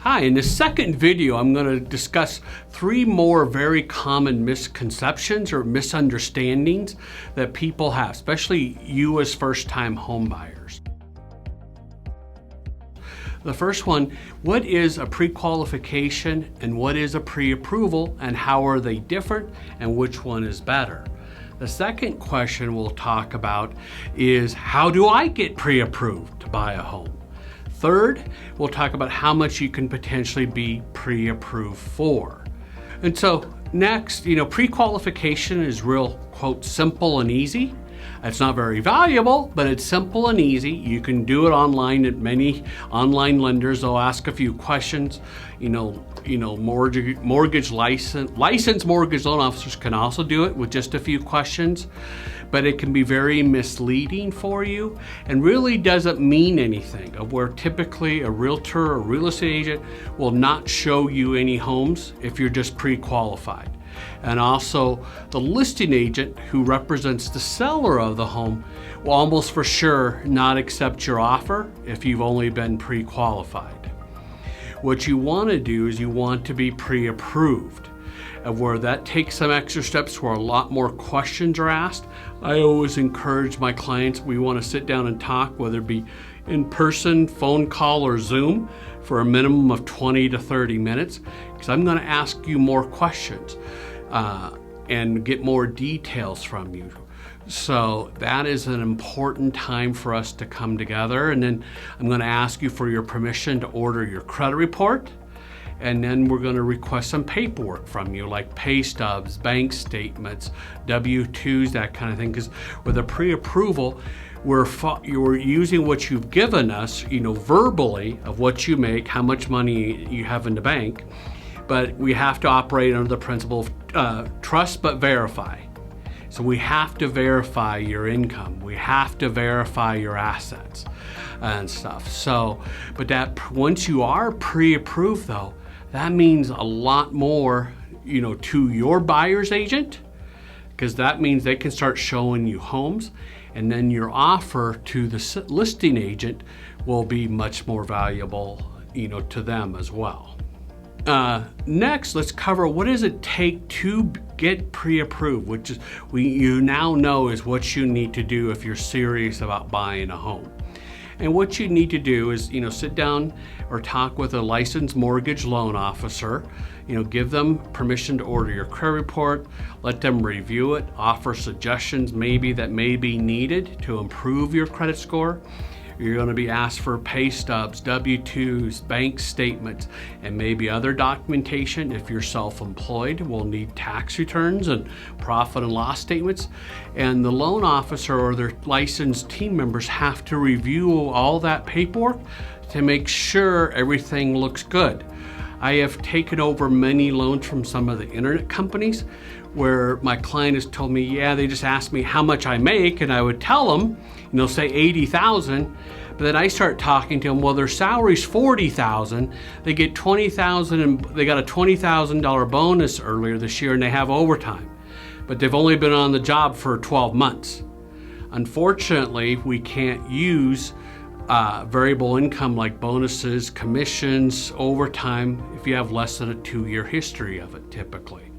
Hi, in this second video, I'm going to discuss 3 more very common misconceptions or misunderstandings that people have, especially you as first-time home buyers. The first one, what is a pre-qualification and what is a pre-approval and how are they different and which one is better? The second question we'll talk about is how do I get pre-approved to buy a home? Third, we'll talk about how much you can potentially be pre-approved for. And so next, pre-qualification is real, quote, simple and easy. It's not very valuable, but it's simple and easy. You can do it online at many online lenders. They'll ask a few questions. Licensed mortgage loan officers can also do it with just a few questions, but it can be very misleading for you and really doesn't mean anything, where typically a realtor or real estate agent will not show you any homes if you're just pre-qualified. And also the listing agent who represents the seller of the home will almost for sure not accept your offer if you've only been pre-qualified. What you want to do is you want to be pre-approved, where that takes some extra steps where a lot more questions are asked. I always encourage my clients, we want to sit down and talk, whether it be in person, phone call, or Zoom, for a minimum of 20 to 30 minutes, because I'm going to ask you more questions and get more details from you. So that is an important time for us to come together. And then I'm going to ask you for your permission to order your credit report. And then we're going to request some paperwork from you, like pay stubs, bank statements, W-2s, that kind of thing. Because with a pre-approval, you're using what you've given us, verbally of what you make, how much money you have in the bank. But we have to operate under the principle of trust but verify. So we have to verify your income. We have to verify your assets and stuff. So, but that once you are pre-approved though, that means a lot more, to your buyer's agent, because that means they can start showing you homes, and then your offer to the listing agent will be much more valuable, to them as well. Next, let's cover what does it take to get pre-approved, which is you now know is what you need to do if you're serious about buying a home. And what you need to do is, sit down or talk with a licensed mortgage loan officer, give them permission to order your credit report, let them review it, offer suggestions maybe that may be needed to improve your credit score. You're going to be asked for pay stubs, W-2s, bank statements, and maybe other documentation. If you're self-employed, we'll need tax returns and profit and loss statements. And the loan officer or their licensed team members have to review all that paperwork to make sure everything looks good. I have taken over many loans from some of the internet companies where my client has told me, they just asked me how much I make, and I would tell them, say 80,000, but then I start talking to them, well, their salary's 40,000, they get 20,000, and they got a $20,000 bonus earlier this year, and they have overtime, but they've only been on the job for 12 months. Unfortunately, we can't use variable income like bonuses, commissions, overtime if you have less than a 2-year history of it typically.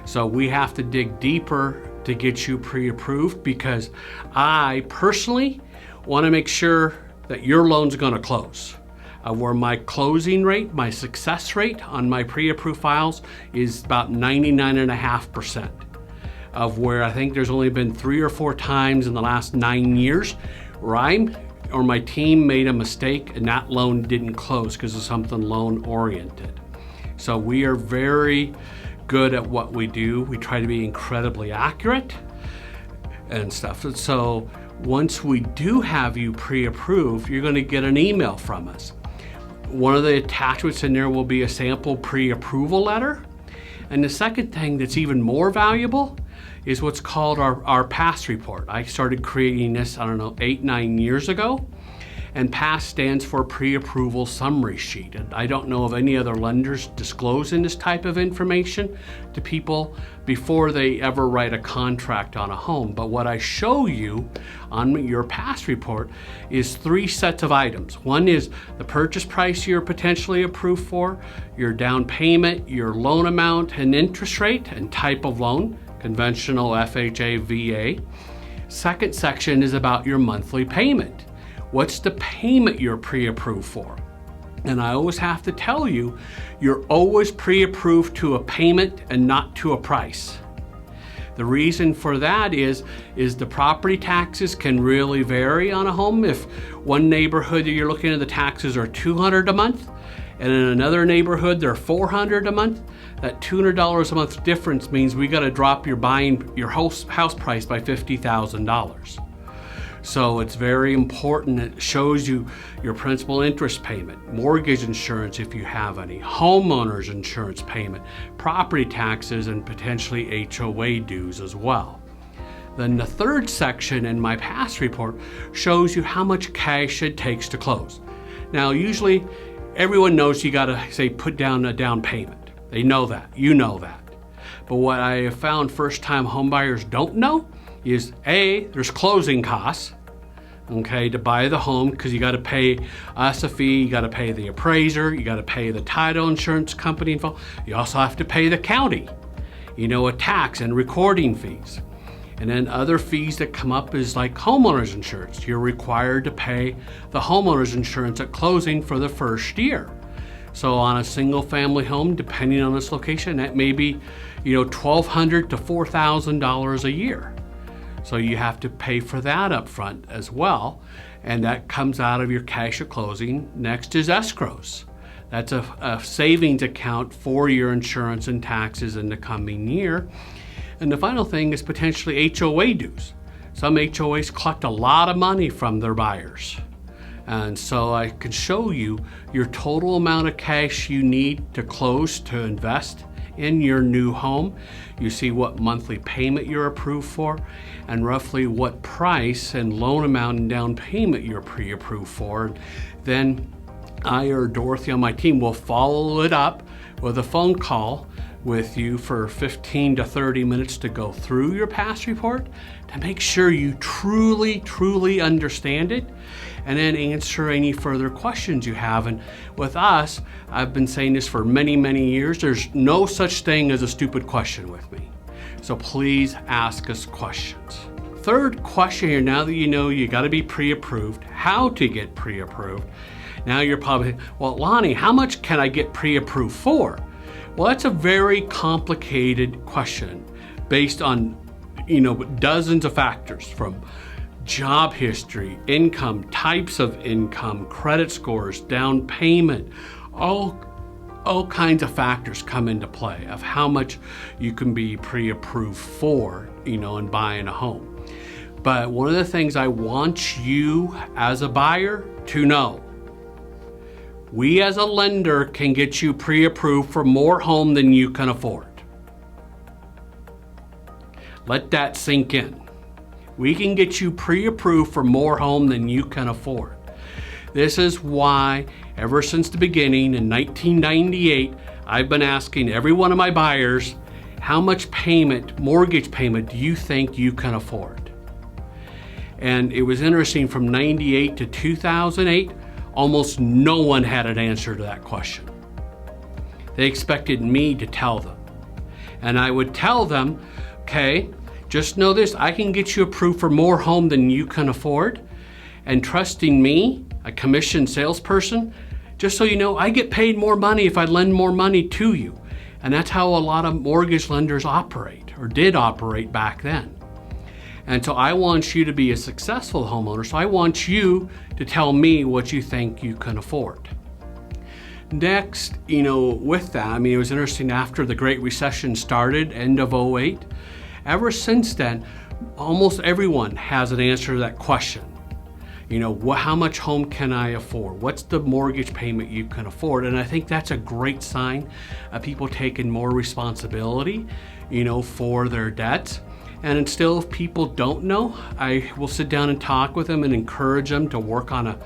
So we have to dig deeper to get you pre-approved, because I personally want to make sure that your loan's going to close. Where my closing rate, my success rate on my pre-approved files is about 99.5%. Of where I think there's only been 3 or 4 times in the last 9 years where my team made a mistake and that loan didn't close because of something loan oriented. So we are very good at what we do. We try to be incredibly accurate and stuff. And so once we do have you pre-approved, you're going to get an email from us. One of the attachments in there will be a sample pre-approval letter. And the second thing that's even more valuable is what's called our pass report. I started creating this, 8-9 years ago. And PASS stands for Pre-Approval Summary Sheet. And I don't know of any other lenders disclosing this type of information to people before they ever write a contract on a home. But what I show you on your PASS report is 3 sets of items. One is the purchase price you're potentially approved for, your down payment, your loan amount and interest rate and type of loan, conventional, FHA, VA. Second section is about your monthly payment. What's the payment you're pre-approved for? And I always have to tell you, you're always pre-approved to a payment and not to a price. The reason for that is the property taxes can really vary on a home. If one neighborhood you're looking at, the taxes are $200 a month, and in another neighborhood they're $400 a month, that $200 a month difference means we got to drop your house price by $50,000. So it's very important. It shows you your principal interest payment, mortgage insurance if you have any, homeowner's insurance payment, property taxes, and potentially HOA dues as well. Then the third section in my PASS report shows you how much cash it takes to close. Now, usually everyone knows you got to say put down a down payment. They know that, you know that. But what I have found first-time homebuyers don't know is there's closing costs, okay, to buy the home, because you got to pay us a fee, you got to pay the appraiser, you got to pay the title insurance company involved. You also have to pay the county, a tax and recording fees. And then other fees that come up is like homeowner's insurance. You're required to pay the homeowner's insurance at closing for the first year. So on a single family home, depending on its location, that may be, $1,200 to $4,000 a year. So you have to pay for that up front as well, and that comes out of your cash at closing. Next is escrows. That's a savings account for your insurance and taxes in the coming year. And the final thing is potentially HOA dues. Some HOAs collect a lot of money from their buyers. And so I can show you your total amount of cash you need to close to invest in your new home. You see what monthly payment you're approved for, and roughly what price and loan amount and down payment you're pre-approved for. Then I or Dorothy on my team will follow it up with a phone call with you for 15 to 30 minutes to go through your PASS report to make sure you truly understand it, and then answer any further questions you have. And with us, I've been saying this for many years, there's no such thing as a stupid question with me. So please ask us questions. Third question here, now that you know you got to be pre-approved, how to get pre-approved. Now you're probably, well, Lonnie, how much can I get pre-approved for? Well, that's a very complicated question based on, dozens of factors, from job history, income, types of income, credit scores, down payment, all kinds of factors come into play of how much you can be pre-approved for, in buying a home. But one of the things I want you as a buyer to know, we as a lender can get you pre-approved for more home than you can afford. Let that sink in. We can get you pre-approved for more home than you can afford. This is why, ever since the beginning in 1998, I've been asking every one of my buyers, how much mortgage payment do you think you can afford? And it was interesting, from 98 to 2008, almost no one had an answer to that question. They expected me to tell them. And I would tell them, okay, just know this, I can get you approved for more home than you can afford. And trusting me, a commissioned salesperson, just so you know, I get paid more money if I lend more money to you. And that's how a lot of mortgage lenders operate, or did operate back then. And so I want you to be a successful homeowner, so I want you to tell me what you think you can afford. Next, with that, it was interesting, after the Great Recession started, end of 2008, ever since then, almost everyone has an answer to that question. How much home can I afford? What's the mortgage payment you can afford? And I think that's a great sign of people taking more responsibility, for their debts. And still, if people don't know, I will sit down and talk with them and encourage them to work on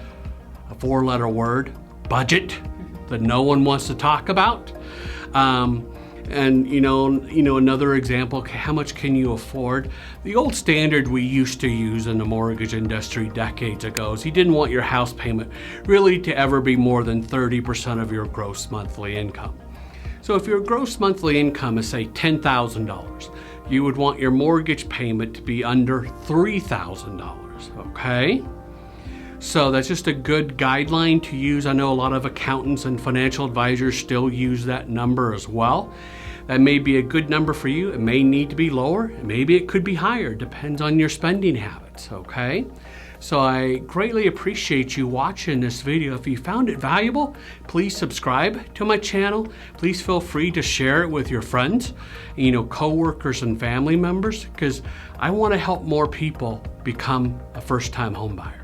a 4-letter word, budget, that no one wants to talk about. And another example, how much can you afford? The old standard we used to use in the mortgage industry decades ago is you didn't want your house payment really to ever be more than 30% of your gross monthly income. So if your gross monthly income is, say, $10,000, you would want your mortgage payment to be under $3,000, okay? So that's just a good guideline to use. I know a lot of accountants and financial advisors still use that number as well. That may be a good number for you. It may need to be lower. Maybe it could be higher. Depends on your spending habits, okay? So I greatly appreciate you watching this video. If you found it valuable, please subscribe to my channel. Please feel free to share it with your friends, coworkers and family members, because I want to help more people become a first-time home buyer.